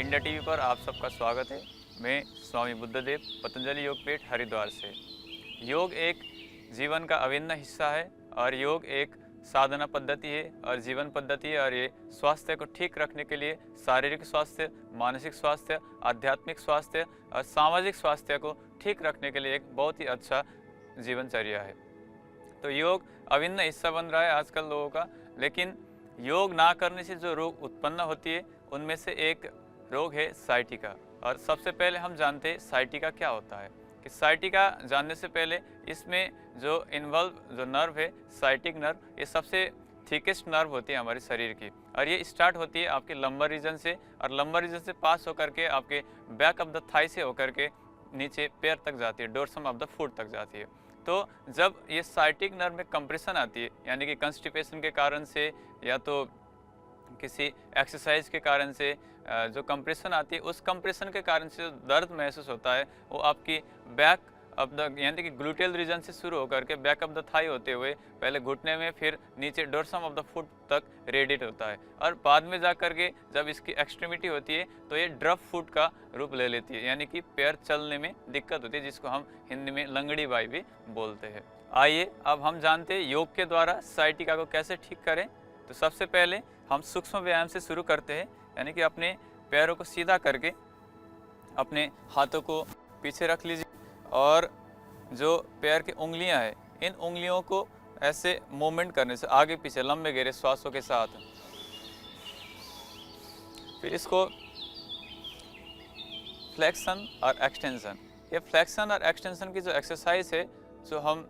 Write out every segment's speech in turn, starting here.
India TV पर आप सबका स्वागत है। मैं स्वामी बुद्धदेव पतंजलि योगपीठ हरिद्वार से। योग एक जीवन का अभिन्न हिस्सा है और योग एक साधना पद्धति है और जीवन पद्धति है और ये स्वास्थ्य को ठीक रखने के लिए शारीरिक स्वास्थ्य, मानसिक स्वास्थ्य, आध्यात्मिक स्वास्थ्य और सामाजिक स्वास्थ्य को ठीक रखने के लिए एक बहुत ही अच्छा जीवनचर्या है। तो योग अभिन्न हिस्सा बन रहा है आजकल लोगों का, लेकिन योग ना करने से जो रोग उत्पन्न होती है उनमें से एक रोग है साइटिका। और सबसे पहले हम जानते हैं साइटिका क्या होता है। कि साइटिका जानने से पहले इसमें जो जो नर्व है साइटिक नर्व, ये सबसे थिकेस्ट नर्व होती है हमारे शरीर की और ये स्टार्ट होती है आपके लंबर रीजन से और लंबर रीजन से पास होकर के आपके बैक ऑफ द थाई से होकर के नीचे पैर तक जाती है, डोर्सम ऑफ द फुट तक जाती है। तो जब ये साइटिक नर्व में कंप्रेशन आती है, यानी कि कंस्टिपेशन के कारण से या तो किसी एक्सरसाइज के कारण से जो कंप्रेशन आती है, उस कंप्रेशन के कारण से जो दर्द महसूस होता है वो आपकी बैक ऑफ द यानी कि ग्लूटेल रीजन से शुरू होकर के बैक ऑफ द थाई होते हुए पहले घुटने में फिर नीचे डोर्सम ऑफ द फुट तक रेडिएट होता है और बाद में जा कर के जब इसकी एक्सट्रीमिटी होती है तो ये ड्रफ फुट का रूप ले लेती है, यानी कि पैर चलने में दिक्कत होती है, जिसको हम हिंदी में लंगड़ी बाई भी बोलते हैं। आइए अब हम जानते हैं योग के द्वारा साइटिका को कैसे ठीक करें। तो सबसे पहले हम सूक्ष्म व्यायाम से शुरू करते हैं, यानी कि अपने पैरों को सीधा करके अपने हाथों को पीछे रख लीजिए और जो पैर की उंगलियां हैं इन उंगलियों को ऐसे मूवमेंट करने से आगे पीछे लंबे गहरे श्वासों के साथ फिर इसको फ्लेक्शन और एक्सटेंशन, ये फ्लेक्शन और एक्सटेंशन की जो एक्सरसाइज है जो हम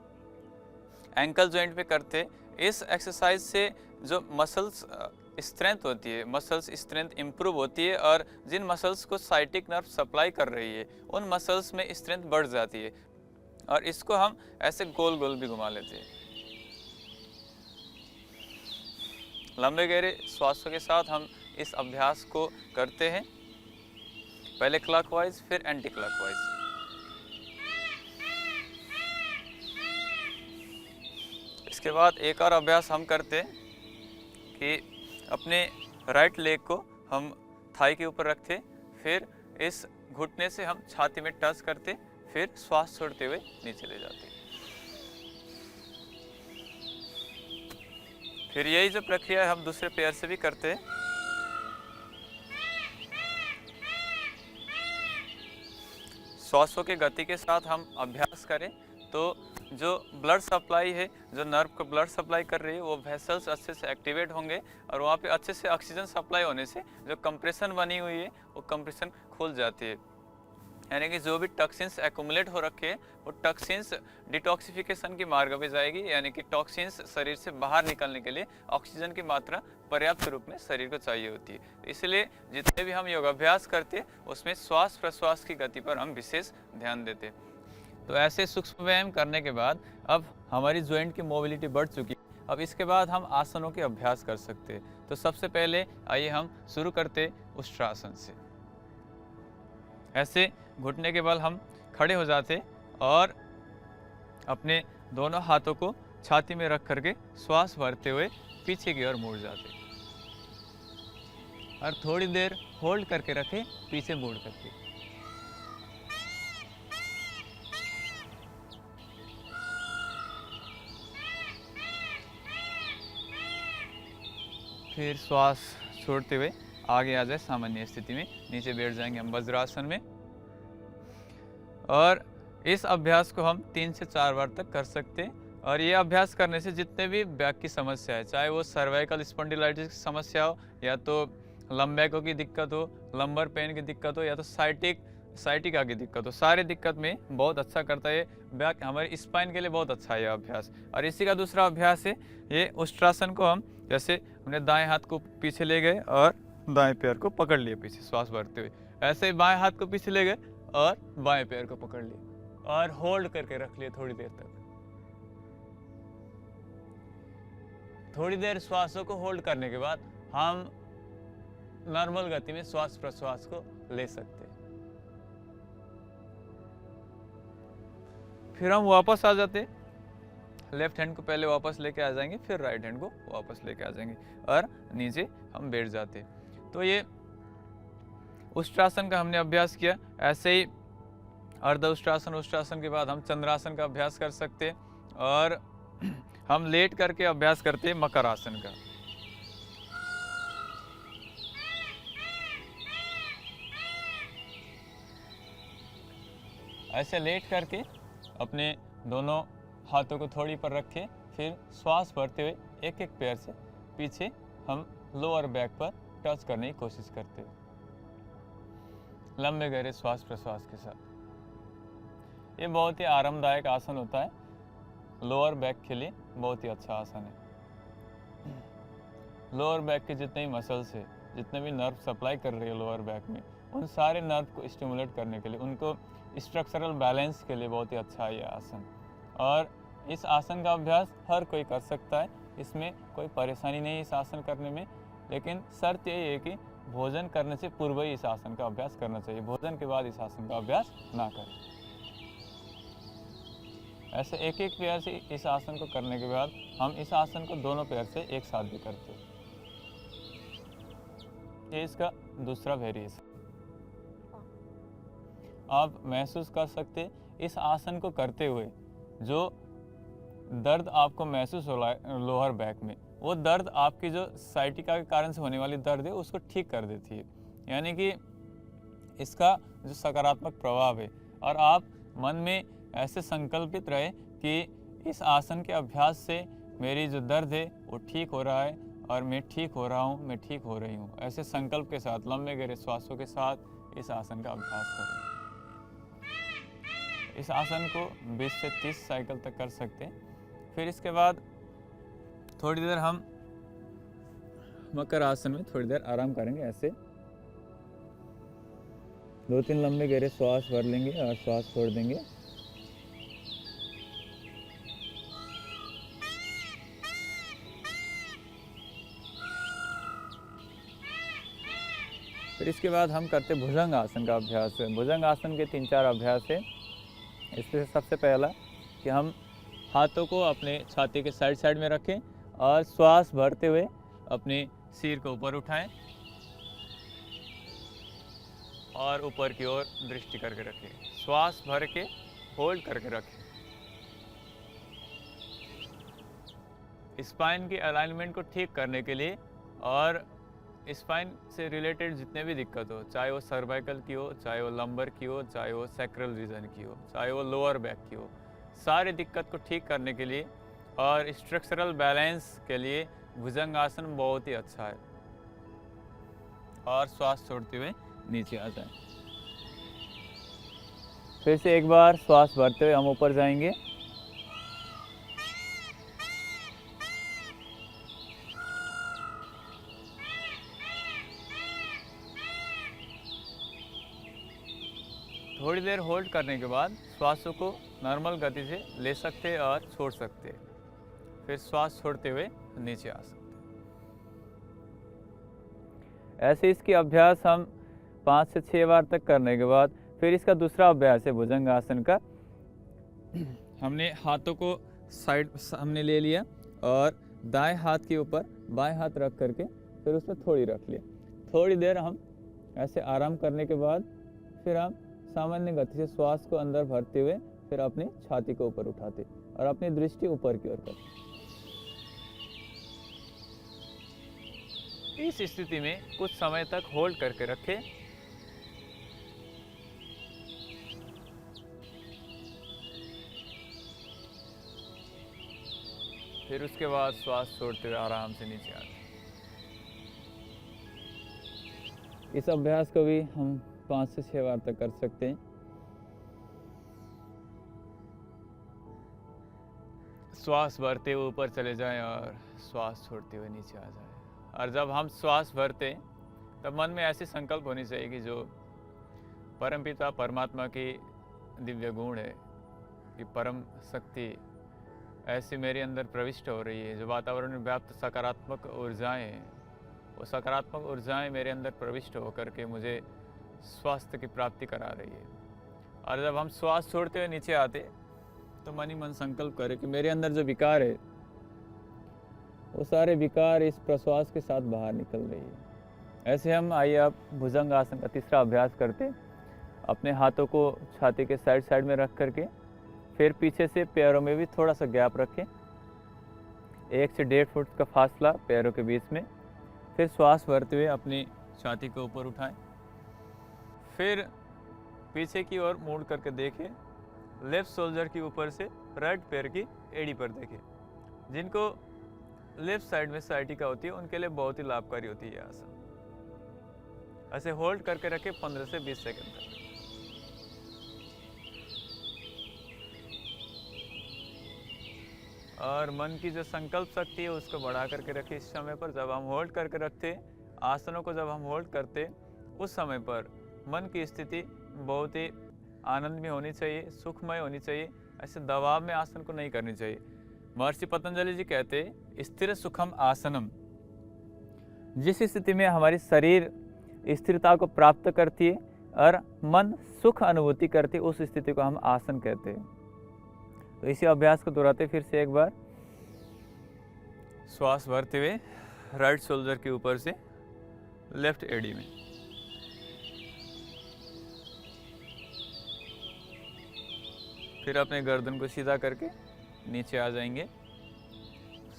एंकल जॉइंट पे करते, इस एक्सरसाइज से जो मसल्स स्ट्रेंथ होती है, मसल्स स्ट्रेंथ इंप्रूव होती है और जिन मसल्स को साइटिक नर्व सप्लाई कर रही है उन मसल्स में स्ट्रेंथ बढ़ जाती है और इसको हम ऐसे गोल गोल भी घुमा लेते हैं। लंबे गहरे श्वासों के साथ हम इस अभ्यास को करते हैं, पहले क्लॉकवाइज फिर एंटी क्लॉकवाइज। इसके बाद एक और अभ्यास हम करते हैं कि अपने राइट लेग को हम थाई के ऊपर रखते, फिर इस घुटने से हम छाती में टच करते, फिर श्वास छोड़ते हुए नीचे ले जाते। फिर यही जो प्रक्रिया है हम दूसरे पैर से भी करते हैं। श्वासों की गति के साथ हम अभ्यास करें तो जो ब्लड सप्लाई है, जो नर्व को ब्लड सप्लाई कर रही है वो वेसल्स अच्छे से एक्टिवेट होंगे और वहाँ पे अच्छे से ऑक्सीजन सप्लाई होने से जो कंप्रेशन बनी हुई है वो कंप्रेशन खुल जाती है, यानी कि जो भी टॉक्सिन्स एक्युमुलेट हो रखे हैं वो टॉक्सिन्स डिटॉक्सिफिकेशन की मार्ग पे जाएगी, यानी कि टॉक्सिन्स शरीर से बाहर निकलने के लिए ऑक्सीजन की मात्रा पर्याप्त रूप में शरीर को चाहिए होती है। इसलिए जितने भी हम योगाभ्यास करते हैं उसमें श्वास प्रश्वास की गति पर हम विशेष ध्यान देते हैं। तो ऐसे सूक्ष्म व्यायाम करने के बाद अब हमारी जॉइंट की मोबिलिटी बढ़ चुकी है। अब इसके बाद हम आसनों के अभ्यास कर सकते हैं। तो सबसे पहले आइए हम शुरू करते उष्ट्रासन से। ऐसे घुटने के बल हम खड़े हो जाते और अपने दोनों हाथों को छाती में रख करके श्वास भरते हुए पीछे की ओर मुड़ जाते और थोड़ी देर होल्ड करके रखें, पीछे मुड़ करके। फिर श्वास छोड़ते हुए आगे आ जाए सामान्य स्थिति में, नीचे बैठ जाएंगे हम वज्रासन में। और इस अभ्यास को हम 3 से 4 बार तक कर सकते हैं और ये अभ्यास करने से जितने भी बैक की समस्या है, चाहे वो सर्वाइकल स्पॉन्डिलाइटिस की समस्या हो या तो लंबैकों की दिक्कत हो, लंबर पेन की दिक्कत हो या तो साइटिका की दिक्कत हो, सारी दिक्कत में बहुत अच्छा करता है। बैक हमारे स्पाइन के लिए बहुत अच्छा है यह अभ्यास। और इसी का दूसरा अभ्यास है ये उष्ट्रासन को हम जैसे हमने दाएं हाथ को पीछे ले गए और दाएं पैर को पकड़ लिए पीछे श्वास भरते हुए, ऐसे ही बाएं हाथ को पीछे ले गए और बाएं पैर को पकड़ लिए और होल्ड करके रख लिए थोड़ी देर तक। थोड़ी देर श्वासों को होल्ड करने के बाद हम नॉर्मल गति में श्वास प्रश्वास को ले सकते हैं। फिर हम वापस आ जाते, लेफ्ट हैंड को पहले वापस लेके आ जाएंगे, फिर राइट हैंड को वापस लेके आ जाएंगे और नीचे हम बैठ जाते। तो ये उष्ट्रासन का हमने अभ्यास किया। ऐसे ही अर्ध उष्ट्रासन, उष्ट्रासन के बाद हम चंद्रासन का अभ्यास कर सकते हैं और हम लेट करके अभ्यास करते हैं मकर आसन का। ऐसे लेट करके अपने दोनों हाथों को थोड़ी पर रखें, फिर श्वास भरते हुए एक एक पैर से पीछे हम लोअर बैक पर टच करने की कोशिश करते हैं, लंबे गहरे श्वास प्रश्वास के साथ। ये बहुत ही आरामदायक आसन होता है, लोअर बैक के लिए बहुत ही अच्छा आसन है। लोअर बैक के जितने भी मसल्स है, जितने भी नर्व सप्लाई कर रही है लोअर बैक में, उन सारे नर्व को स्टिमुलेट करने के लिए, उनको स्ट्रक्चरल बैलेंस के लिए बहुत ही अच्छा है ये आसन। और इस आसन का अभ्यास हर कोई कर सकता है, इसमें कोई परेशानी नहीं है इस आसन करने में। लेकिन शर्त यही है कि भोजन करने से पूर्व ही इस आसन का अभ्यास करना चाहिए, भोजन के बाद इस आसन का अभ्यास ना करें। ऐसे एक एक पैर से इस आसन को करने के बाद हम इस आसन को दोनों पैर से एक साथ भी करते हैं। ये इसका दूसरा वेरिएशन। आप महसूस कर सकते इस आसन को करते हुए जो दर्द आपको महसूस हो रहा है लोअर बैक में, वो दर्द आपकी जो साइटिका के कारण से होने वाली दर्द है उसको ठीक कर देती है। यानी कि इसका जो सकारात्मक प्रभाव है, और आप मन में ऐसे संकल्पित रहे कि इस आसन के अभ्यास से मेरी जो दर्द है वो ठीक हो रहा है और मैं ठीक हो रहा हूँ, मैं ठीक हो रही हूँ। ऐसे संकल्प के साथ लंबे गहरे श्वासों के साथ इस आसन का अभ्यास करें। इस आसन को 20 से 30 साइकिल तक कर सकते हैं। फिर इसके बाद थोड़ी देर हम मकर आसन में थोड़ी देर आराम करेंगे। ऐसे 2-3 लंबे गहरे श्वास भर लेंगे और श्वास छोड़ देंगे। फिर इसके बाद हम करते भुजंग आसन का अभ्यास है। भुजंग आसन के 3-4 अभ्यास है। इसमें सबसे पहला कि हम हाथों को अपने छाती के साइड में रखें और श्वास भरते हुए अपने सिर को ऊपर उठाएं और ऊपर की ओर दृष्टि करके रखें। श्वास भर के होल्ड करके रखें। स्पाइन की अलाइनमेंट को ठीक करने के लिए और स्पाइन से रिलेटेड जितने भी दिक्कत हो, चाहे वो सर्वाइकल की हो, चाहे वो लंबर की हो, चाहे वो सैक्रल रीजन की हो, चाहे वो लोअर बैक की हो, सारी दिक्कत को ठीक करने के लिए और स्ट्रक्चरल बैलेंस के लिए भुजंग आसन बहुत ही अच्छा है। और श्वास छोड़ते हुए नीचे आ जाएं। फिर से एक बार श्वास भरते हुए हम ऊपर जाएंगे। थोड़ी देर होल्ड करने के बाद श्वासों को नॉर्मल गति से ले सकते हैं और छोड़ सकते हैं। फिर श्वास छोड़ते हुए नीचे आ सकते हैं। ऐसे इसकी अभ्यास हम 5 से 6 बार तक करने के बाद फिर इसका दूसरा अभ्यास है भुजंग आसन का। हमने हाथों को साइड हमने ले लिया और दाएं हाथ के ऊपर बाएं हाथ रख करके फिर उस पर थोड़ी रख लिया। थोड़ी देर हम ऐसे आराम करने के बाद फिर हम सामान्य गति से श्वास को अंदर भरते हुए फिर अपनी छाती को ऊपर उठाते और अपनी दृष्टि ऊपर की ओर करते। इस स्थिति में कुछ समय तक होल्ड करके रखें। फिर उसके बाद श्वास छोड़ते हुए आराम से नीचे आते। इस अभ्यास को भी हम 5 से 6 बार तक कर सकते हैं। श्वास भरते हुए ऊपर चले जाएं और श्वास छोड़ते हुए नीचे आ जाएं। और जब हम श्वास भरते हैं तब मन में ऐसी संकल्प होनी चाहिए कि जो परमपिता परमात्मा की दिव्य गुण है, कि परम शक्ति ऐसी मेरे अंदर प्रविष्ट हो रही है, जो वातावरण में व्याप्त सकारात्मक ऊर्जाएं हैं, वो सकारात्मक ऊर्जाएं मेरे अंदर प्रविष्ट होकर के मुझे स्वास्थ्य की प्राप्ति करा रही है। और जब हम श्वास छोड़ते हुए नीचे आते तो मन ही मन संकल्प करें कि मेरे अंदर जो विकार है वो सारे विकार इस प्रश्वास के साथ बाहर निकल रही है। ऐसे हम आइए आप भुजंग आसन का तीसरा अभ्यास करते। अपने हाथों को छाती के साइड साइड में रख करके फिर पीछे से पैरों में भी थोड़ा सा गैप रखें, 1 से 1.5 फुट का फासला पैरों के बीच में। फिर श्वास भरते हुए अपनी छाती को ऊपर उठाएं, फिर पीछे की ओर मुड़ करके देखें, लेफ्ट शोल्डर की ऊपर से राइट पैर की एड़ी पर देखें। जिनको लेफ्ट साइड में साइटिका होती है उनके लिए बहुत ही लाभकारी होती है यह आसन। ऐसे होल्ड करके रखें 15 से 20 सेकंड तक। और मन की जो संकल्प शक्ति है उसको बढ़ा करके रखें। इस समय पर जब हम होल्ड करके रखते, आसनों को जब हम होल्ड करते, उस समय पर मन की स्थिति बहुत ही आनंद में होनी चाहिए, सुखमय होनी चाहिए। ऐसे दबाव में आसन को नहीं करनी चाहिए। महर्षि पतंजलि जी कहते, स्थिर सुखम आसनम। जिस स्थिति में हमारी शरीर स्थिरता को प्राप्त करती है और मन सुख अनुभूति करती है, उस स्थिति को हम आसन कहते हैं। तो इसी अभ्यास को दोहराते फिर से एक बार। श्वास भरते हुए राइट शोल्डर के ऊपर से लेफ्ट एड़ी में, फिर अपने गर्दन को सीधा करके नीचे आ जाएंगे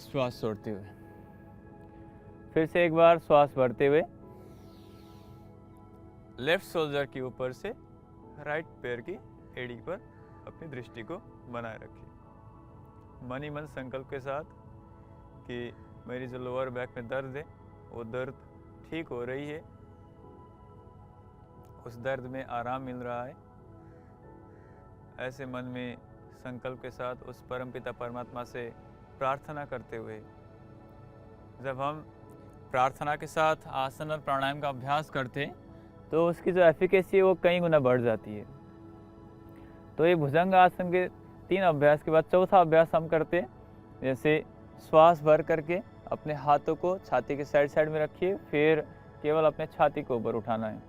श्वास छोड़ते हुए। फिर से एक बार श्वास भरते हुए लेफ्ट शोल्डर के ऊपर से राइट पैर की एड़ी पर अपनी दृष्टि को बनाए रखिए। मन ही मन संकल्प के साथ कि मेरी जो लोअर बैक में दर्द है वो दर्द ठीक हो रही है, उस दर्द में आराम मिल रहा है। ऐसे मन में संकल्प के साथ उस परमपिता परमात्मा से प्रार्थना करते हुए जब हम प्रार्थना के साथ आसन और प्राणायाम का अभ्यास करते तो उसकी जो एफिकेसी है वो कई गुना बढ़ जाती है। तो ये भुजंग आसन के 3 अभ्यास के बाद चौथा अभ्यास हम करते हैं। जैसे श्वास भर करके अपने हाथों को छाती के साइड साइड में रखिए, फिर केवल अपने छाती को ऊपर उठाना है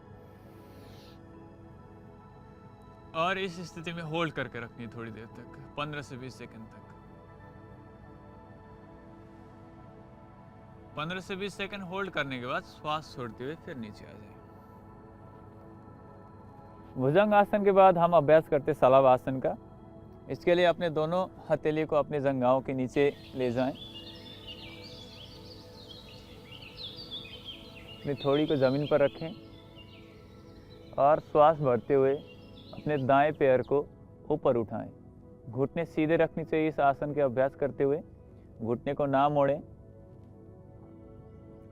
और इस स्थिति में होल्ड करके रखनी है थोड़ी देर तक, 15 से 20 सेकंड तक। 15 से 20 सेकंड होल्ड करने के बाद श्वास छोड़ते हुए फिर नीचे आ जाए। भुजंग आसन के बाद हम अभ्यास करते सलाव आसन का। इसके लिए अपने दोनों हथेली को अपने जंघाओं के नीचे ले जाएं, अपनी थोड़ी को जमीन पर रखें और श्वास भरते हुए अपने दाएं पैर को ऊपर उठाएं। घुटने सीधे रखनी चाहिए इस आसन के अभ्यास करते हुए, घुटने को ना मोड़ें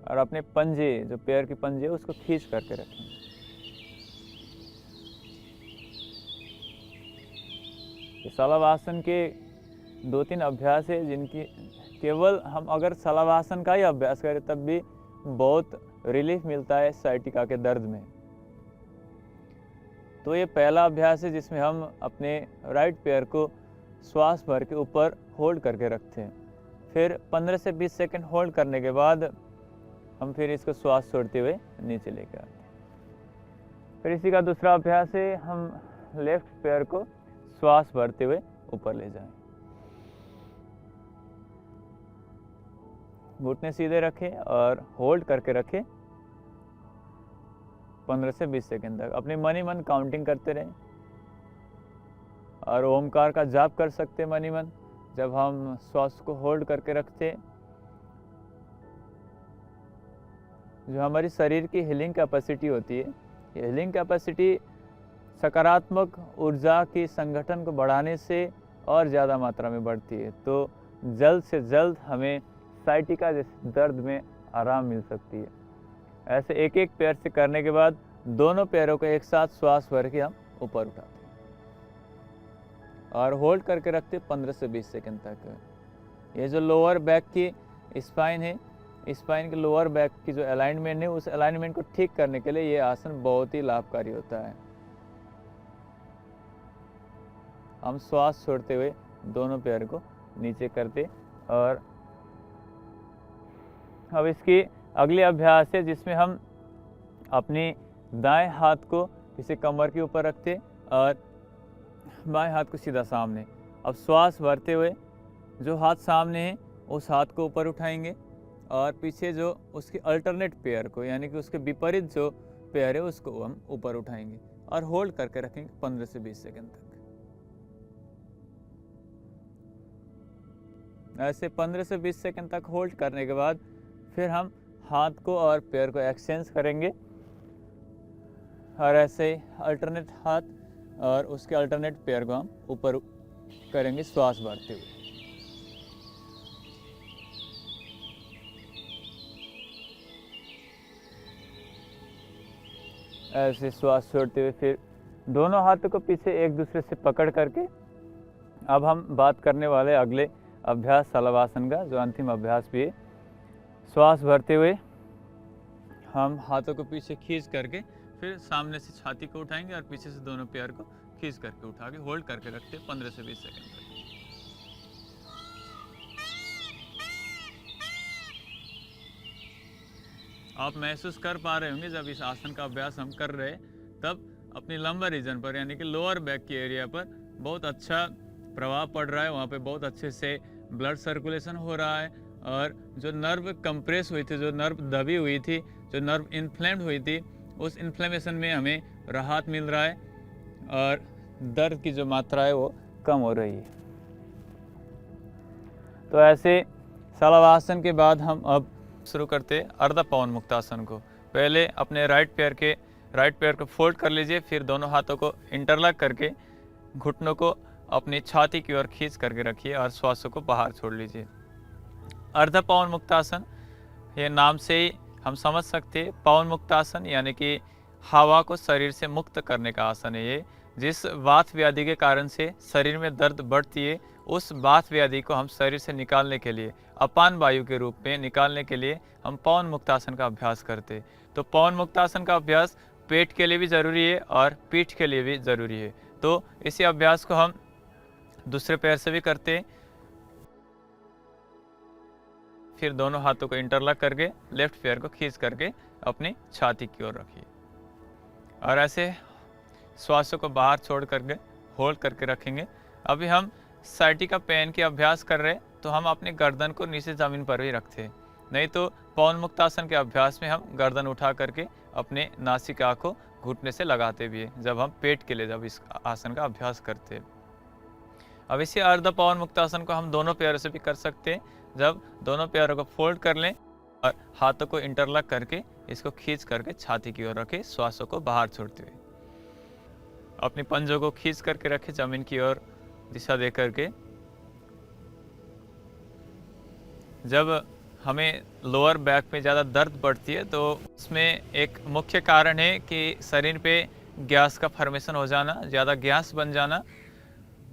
और अपने पंजे, जो पैर के पंजे उसको खींच करके रखें। सलावासन के 2-3 अभ्यास है जिनकी केवल हम अगर सलावासन का ही अभ्यास करें तब भी बहुत रिलीफ मिलता है साइटिका के दर्द में। तो ये पहला अभ्यास है जिसमें हम अपने राइट पैर को श्वास भर के ऊपर होल्ड करके रखते हैं, फिर 15 से 20 सेकंड होल्ड करने के बाद हम फिर इसको श्वास छोड़ते हुए नीचे लेकर आते हैं। फिर इसी का दूसरा अभ्यास है, हम लेफ्ट पैर को श्वास भरते हुए ऊपर ले जाएं। घुटने सीधे रखें और होल्ड करके रखें 15 से 20 सेकंड तक। अपने मन ही मन काउंटिंग करते रहें और ओमकार का जाप कर सकते मन ही मन जब हम श्वास को होल्ड करके रखते। जो हमारी शरीर की हीलिंग कैपेसिटी होती है, ये हीलिंग कैपेसिटी सकारात्मक ऊर्जा की संगठन को बढ़ाने से और ज़्यादा मात्रा में बढ़ती है। तो जल्द से जल्द हमें साइटिका जैसे दर्द में आराम मिल सकती है। ऐसे एक एक पैर से करने के बाद दोनों पैरों को एक साथ श्वास भर के हम ऊपर उठाते हैं और होल्ड करके रखते 15 से 20 सेकंड तक। ये जो लोअर बैक की स्पाइन है, स्पाइन के लोअर बैक की जो अलाइनमेंट है, उस अलाइनमेंट को ठीक करने के लिए ये आसन बहुत ही लाभकारी होता है। हम श्वास छोड़ते हुए दोनों पैर को नीचे करते और अब इसकी अगली अभ्यास है जिसमें हम अपनी दाएं हाथ को इसे कमर के ऊपर रखते और बाएं हाथ को सीधा सामने। अब श्वास भरते हुए जो हाथ सामने है उस हाथ को ऊपर उठाएंगे और पीछे जो उसके अल्टरनेट पेयर को यानी कि उसके विपरीत जो पेयर है उसको हम ऊपर उठाएंगे और होल्ड करके रखेंगे 15 से 20 सेकंड तक। ऐसे 15 से 20 सेकंड तक होल्ड करने के बाद फिर हम हाथ को और पैर को एक्सचेंज करेंगे और ऐसे अल्टरनेट हाथ और उसके अल्टरनेट पैर को हम ऊपर करेंगे श्वास भरते हुए। ऐसे श्वास छोड़ते हुए फिर दोनों हाथों को पीछे एक दूसरे से पकड़ करके अब हम बात करने वाले अगले अभ्यास शलभासन का, जो अंतिम अभ्यास भी है। श्वास भरते हुए हम हाथों को पीछे खींच करके फिर सामने से छाती को उठाएंगे और पीछे से दोनों पैर को खींच करके उठा के होल्ड करके रखते हैं 15 से 20 सेकंड तक। आप महसूस कर पा रहे होंगे जब इस आसन का अभ्यास हम कर रहे तब अपनी लंबर रीजन पर यानी कि लोअर बैक के एरिया पर बहुत अच्छा प्रभाव पड़ रहा है। वहाँ पे बहुत अच्छे से ब्लड सर्कुलेशन हो रहा है और जो नर्व कंप्रेस हुई थी, जो नर्व दबी हुई थी, जो नर्व इन्फ्लेम्ड हुई थी, उस इन्फ्लेमेशन में हमें राहत मिल रहा है और दर्द की जो मात्रा है वो कम हो रही है। तो ऐसे शलभासन के बाद हम अब शुरू करते हैं अर्ध पवन मुक्तासन को। पहले अपने राइट पैर को फोल्ड कर लीजिए, फिर दोनों हाथों को इंटरलॉक करके घुटनों को अपनी छाती की ओर खींच करके रखिए और श्वासों को बाहर छोड़ लीजिए। अर्ध पवन मुक्तासन, ये नाम से ही हम समझ सकते हैं। पवन मुक्तासन यानी कि हवा को शरीर से मुक्त करने का आसन है ये। जिस वात व्याधि के कारण से शरीर में दर्द बढ़ती है, उस वात व्याधि को हम शरीर से निकालने के लिए, अपान वायु के रूप में निकालने के लिए हम पवन मुक्तासन का अभ्यास करते हैं। तो पवन मुक्तासन का अभ्यास पेट के लिए भी ज़रूरी है और पीठ के लिए भी ज़रूरी है। तो इसी अभ्यास को हम दूसरे पैर से भी करते हैं। फिर दोनों हाथों को इंटरलॉक करके लेफ्ट पैर को खींच करके अपनी छाती की ओर रखिए और ऐसे श्वासों को बाहर छोड़ करके होल्ड करके रखेंगे। अभी हम साइटिका पेन के अभ्यास कर रहे हैं तो हम अपने गर्दन को नीचे ज़मीन पर ही रखते हैं, नहीं तो पवन मुक्तासन के अभ्यास में हम गर्दन उठा करके अपने नासिका को घुटने से लगाते भी हैं जब हम पेट के लिए जब इस आसन का अभ्यास करते हैं। अब इसी अर्ध पवन मुक्तासन को हम दोनों पैरों से भी कर सकते हैं। जब दोनों पैरों को फोल्ड कर लें और हाथों को इंटरलॉक करके इसको खींच करके छाती की ओर रखें, श्वासों को बाहर छोड़ते हुए अपनी पंजों को खींच करके रखें जमीन की ओर दिशा दे करके। जब हमें लोअर बैक में ज़्यादा दर्द बढ़ती है तो उसमें एक मुख्य कारण है कि शरीर पे गैस का फॉर्मेशन हो जाना, ज़्यादा गैस बन जाना।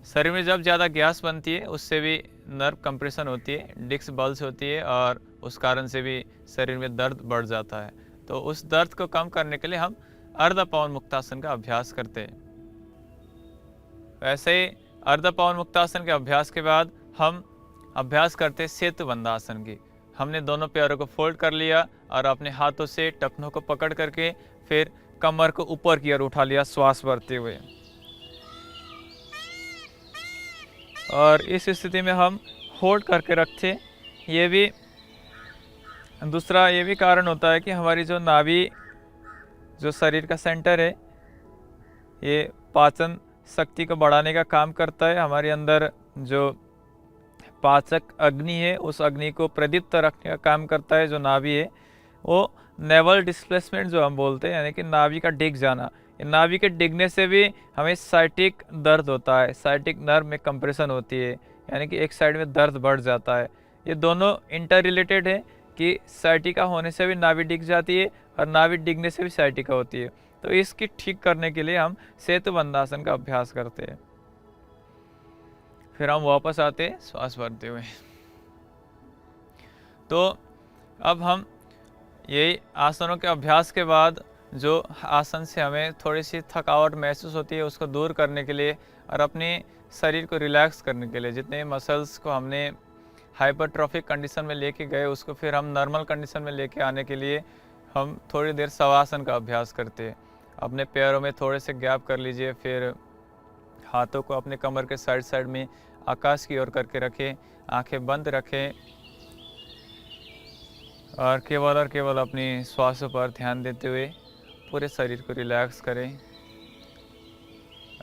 शरीर में जब ज़्यादा गैस बनती है उससे भी नर्व कंप्रेशन होती है, डिस्क बल्ज होती है और उस कारण से भी शरीर में दर्द बढ़ जाता है। तो उस दर्द को कम करने के लिए हम अर्ध पवन मुक्तासन का अभ्यास करते हैं। वैसे ही अर्ध पवन मुक्तासन के अभ्यास के बाद हम अभ्यास करते हैं सेतु बंधासन की। हमने दोनों पैरों को फोल्ड कर लिया और अपने हाथों से टखनों को पकड़ करके फिर कमर को ऊपर की ओर उठा लिया श्वास भरते हुए। और इस स्थिति में हम होल्ड करके रखते। ये भी दूसरा ये भी कारण होता है कि हमारी जो नाभि, जो शरीर का सेंटर है, ये पाचन शक्ति को बढ़ाने का काम करता है। हमारे अंदर जो पाचक अग्नि है उस अग्नि को प्रदीप्त रखने का काम करता है। जो नाभि है वो नेवल डिस्प्लेसमेंट जो हम बोलते हैं, यानी कि नाभि का डिग जाना। नाभि के डिगने से भी हमें साइटिक दर्द होता है, साइटिक नर्व में कंप्रेशन होती है, यानी कि एक साइड में दर्द बढ़ जाता है। ये दोनों इंटर रिलेटेड है कि साइटिका होने से भी नाभि डिग जाती है और नाभि डिगने से भी साइटिका होती है। तो इसकी ठीक करने के लिए हम सेतु बंधासन का अभ्यास करते हैं। फिर हम वापस आते हैं श्वास भरते हुए। तो अब हम यही आसनों के अभ्यास के बाद जो आसन से हमें थोड़ी सी थकावट महसूस होती है उसको दूर करने के लिए और अपने शरीर को रिलैक्स करने के लिए, जितने मसल्स को हमने हाइपरट्रॉफिक कंडीशन में लेके गए उसको फिर हम नॉर्मल कंडीशन में लेके आने के लिए हम थोड़ी देर शवासन का अभ्यास करते हैं। अपने पैरों में थोड़े से गैप कर लीजिए, फिर हाथों को अपने कमर के साइड में आकाश की ओर करके रखें, आंखें बंद रखें और केवल अपनी श्वासों पर ध्यान देते हुए पूरे शरीर को रिलैक्स करें।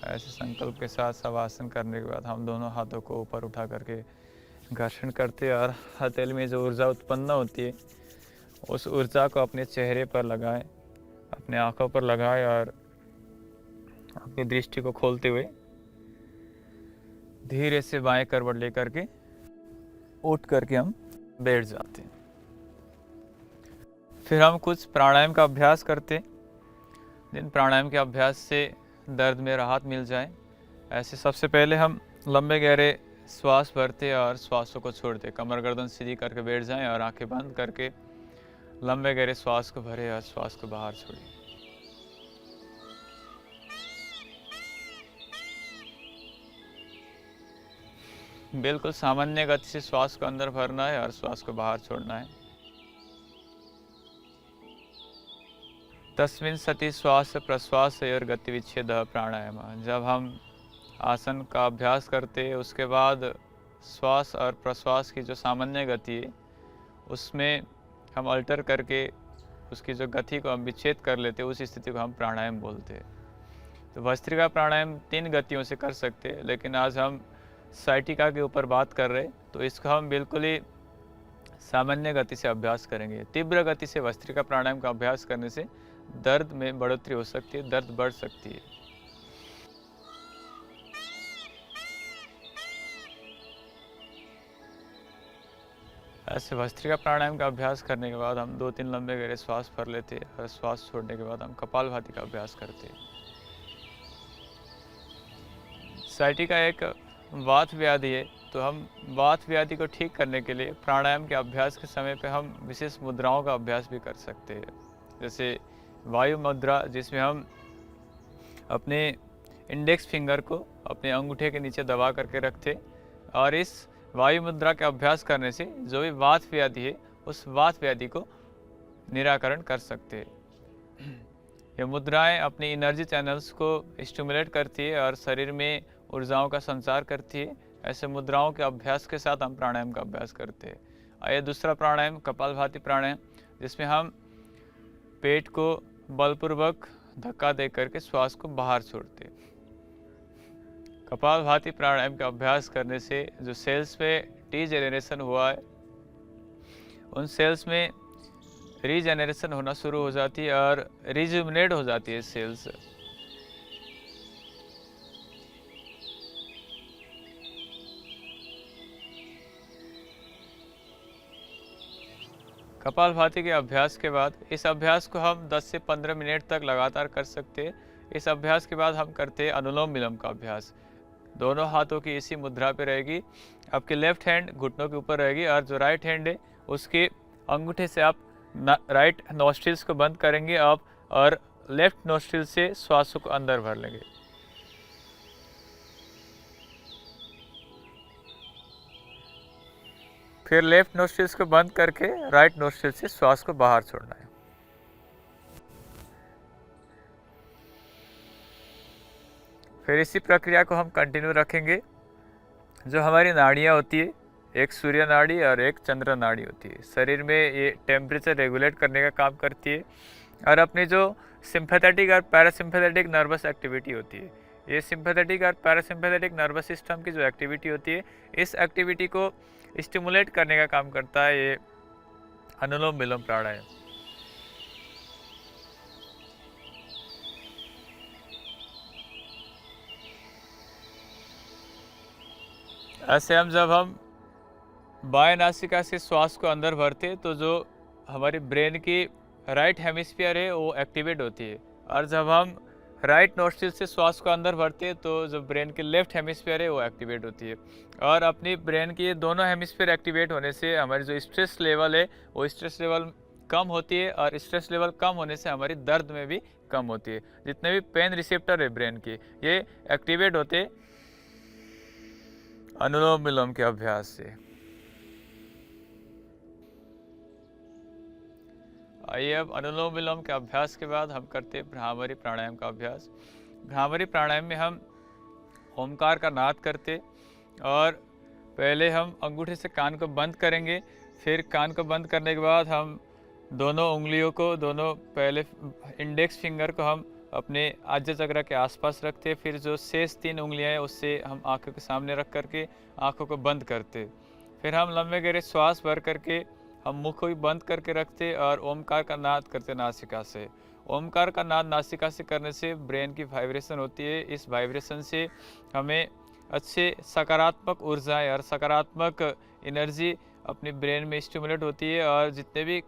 ऐसे संकल्प के साथ शवासन करने के बाद हम दोनों हाथों को ऊपर उठा करके घर्षण करते और हथेली में जो ऊर्जा उत्पन्न होती है उस ऊर्जा को अपने चेहरे पर लगाएं, अपने आंखों पर लगाएं और अपनी दृष्टि को खोलते हुए धीरे से बाएं करवट लेकर के उठ करके हम बैठ जाते हैं। फिर हम कुछ प्राणायाम का अभ्यास करते हैं, जिन प्राणायाम के अभ्यास से दर्द में राहत मिल जाए। ऐसे सबसे पहले हम लंबे गहरे श्वास भरते और श्वासों को छोड़ते, कमर गर्दन सीधी करके बैठ जाएं और आंखें बंद करके लंबे गहरे श्वास को भरे और श्वास को बाहर छोड़ें। बिल्कुल सामान्य गति से श्वास को अंदर भरना है और श्वास को बाहर छोड़ना है। तस्मिन् सति श्वास प्रश्वास और गति विच्छेद प्राणायाम। जब हम आसन का अभ्यास करते हैं उसके बाद श्वास और प्रश्वास की जो सामान्य गति है उसमें हम अल्टर करके उसकी जो गति को हम विच्छेद कर लेते हैं, उस स्थिति को हम प्राणायाम बोलते हैं। तो भस्त्रिका प्राणायाम 3 गतियों से कर सकते हैं, लेकिन आज हम साइटिका के ऊपर बात कर रहे हैं तो इसका हम बिल्कुल ही सामान्य गति से अभ्यास करेंगे। तीव्र गति से भस्त्रिका प्राणायाम का अभ्यास करने से दर्द में बढ़ोतरी हो सकती है, दर्द बढ़ सकती है। ऐसे भस्त्रिका प्राणायाम का अभ्यास करने के बाद हम 2-3 लंबे गहरे श्वास भर लेते हैं और श्वास छोड़ने के बाद हम कपालभाति का अभ्यास करते हैं। साइटिका एक वात व्याधि है, तो हम वात व्याधि को ठीक करने के लिए प्राणायाम के अभ्यास के समय पे हम विशेष मुद्राओं का अभ्यास भी कर सकते हैं। जैसे वायु मुद्रा, जिसमें हम अपने इंडेक्स फिंगर को अपने अंगूठे के नीचे दबा करके रखते और इस वायु मुद्रा के अभ्यास करने से जो भी वात व्याधि है उस वात व्याधि को निराकरण कर सकते हैं। ये मुद्राएं अपनी एनर्जी चैनल्स को स्टिमुलेट करती है और शरीर में ऊर्जाओं का संचार करती है। ऐसे मुद्राओं के अभ्यास के साथ हम प्राणायाम का अभ्यास करते हैं। आइए दूसरा प्राणायाम कपालभाति प्राणायाम, जिसमें हम पेट को बलपूर्वक धक्का दे करके श्वास को बाहर छोड़ते हैं। कपालभाति प्राणायाम का अभ्यास करने से जो सेल्स में टी जनरेशन हुआ है उन सेल्स में रीजेनरेशन होना शुरू हो जाती है और रिजुमिनेट हो जाती है सेल्स। कपालभाति के अभ्यास के बाद इस अभ्यास को हम 10 से 15 मिनट तक लगातार कर सकते हैं। इस अभ्यास के बाद हम करते हैं अनुलोम विलोम का अभ्यास। दोनों हाथों की इसी मुद्रा पे रहेगी, आपके लेफ्ट हैंड घुटनों के ऊपर रहेगी और जो राइट हैंड है उसके अंगूठे से आप राइट नोस्ट्रिल्स को बंद करेंगे आप और लेफ्ट नोस्ट्रिल से श्वासों को अंदर भर लेंगे। फिर लेफ्ट नोस्ट्रिल्स को बंद करके राइट नोस्ट्रिल से श्वास को बाहर छोड़ना है। फिर इसी प्रक्रिया को हम कंटिन्यू रखेंगे। जो हमारी नाड़ियाँ होती है, एक सूर्य नाड़ी और एक चंद्र नाड़ी होती है, शरीर में ये टेम्परेचर रेगुलेट करने का काम करती है और अपनी जो सिंपैथेटिक और पैरासिम्पैथेटिक नर्वस एक्टिविटी होती है, ये सिंपैथेटिक और पैरासिम्पैथेटिक नर्वस सिस्टम की जो एक्टिविटी होती है, इस एक्टिविटी को स्टिमुलेट करने का काम करता है ये अनुलोम विलोम प्राणायाम। ऐसे जब हम बाएं नासिका से श्वास को अंदर भरते तो जो हमारी ब्रेन की राइट हेमिस्फीयर है वो एक्टिवेट होती है और जब हम राइट नोस्ट्रिल से श्वास को अंदर भरते हैं तो जो ब्रेन की लेफ्ट हेमिस्फीयर है वो एक्टिवेट होती है और अपनी ब्रेन की दोनों हेमिस्फीयर एक्टिवेट होने से हमारी जो स्ट्रेस लेवल है वो स्ट्रेस लेवल कम होती है और स्ट्रेस लेवल कम होने से हमारी दर्द में भी कम होती है। जितने भी पेन रिसेप्टर है ब्रेन की ये एक्टिवेट होते अनुलोम विलोम के अभ्यास से। आइए अब अनुलोम विलोम के अभ्यास के बाद हम करते हैं भ्रामरी प्राणायाम का अभ्यास। भ्रामरी प्राणायाम में हम ओमकार का नाद करते और पहले हम अंगूठे से कान को बंद करेंगे, फिर कान को बंद करने के बाद हम दोनों उंगलियों को, दोनों पहले इंडेक्स फिंगर को हम अपने आज्य चक्र के आसपास रखते, फिर जो शेष 3 उंगलियां हैं उससे हम आंखों के सामने रख करके आंखों को बंद करते। फिर हम लंबे गहरे श्वास भर करके हम मुख को भी बंद करके रखते और ओमकार का नाद करते नासिका से। ओमकार का नाद नासिका से करने से ब्रेन की वाइब्रेशन होती है। इस वाइब्रेशन से हमें अच्छे सकारात्मक ऊर्जाएं और सकारात्मक एनर्जी अपने ब्रेन में स्टिमुलेट होती है, और जितने भी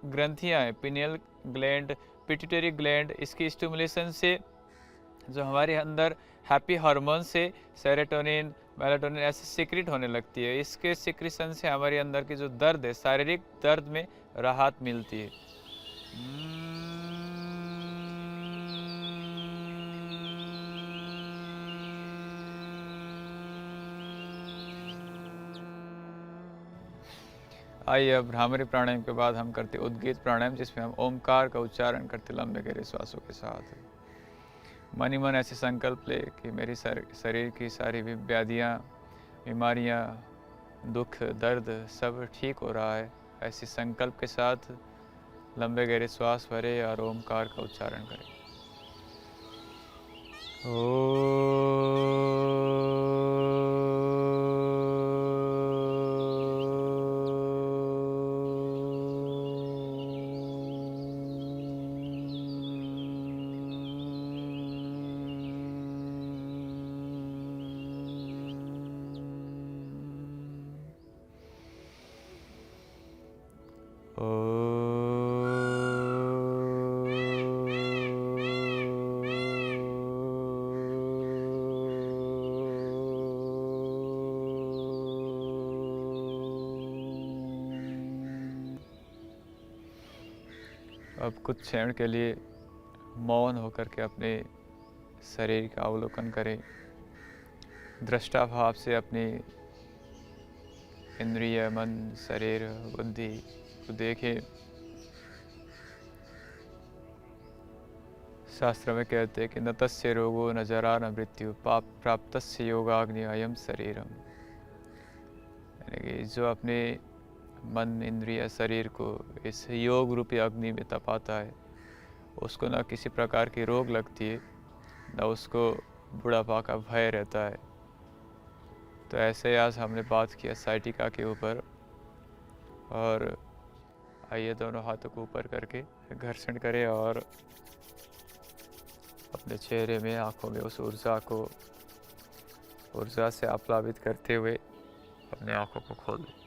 ग्रंथियां हैं, पिनियल ग्लैंड, पिट्यूटरी ग्लैंड, इसकी स्टिमुलेशन से जो हमारे अंदर हैप्पी हार्मोन्स से सेरोटोनिन, मेलाटोनिन ऐसे सीक्रेट होने लगती है। इसके सीक्रेशन से हमारे अंदर की जो दर्द है, शारीरिक दर्द में राहत मिलती है। आइए अब भ्रामरी प्राणायाम के बाद हम करते उद्गीत प्राणायाम, जिसमें हम ओमकार का उच्चारण करते लंबे गहरे श्वासों के साथ। मन ही मन ऐसे संकल्प ले कि मेरी शरीर की सारी भी व्याधियाँ, बीमारियाँ, दुख, दर्द सब ठीक हो रहा है। ऐसे संकल्प के साथ लंबे गहरे श्वास भरे और ओमकार का उच्चारण करें। अब कुछ क्षण के लिए मौन होकर के अपने शरीर का अवलोकन करें। दृष्टा भाव से अपनी इंद्रिय, मन, शरीर, बुद्धि को देखें। शास्त्र में कहते हैं कि न तस्य रोगो न जरा न मृत्यु प्राप्तस्य योगाग्नि अयम शरीरम। यानी कि जो अपने मन, इंद्रिय, शरीर को इस योग रूपी अग्नि में तपाता है, उसको न किसी प्रकार की रोग लगती है, न उसको बुढ़ापा का भय रहता है। तो ऐसे आज हमने बात किया साइटिका के ऊपर। और आइए दोनों हाथों को ऊपर करके घर्षण करें और अपने चेहरे में, आँखों में उस ऊर्जा से आप्लावित करते हुए अपने आँखों को खोल दें।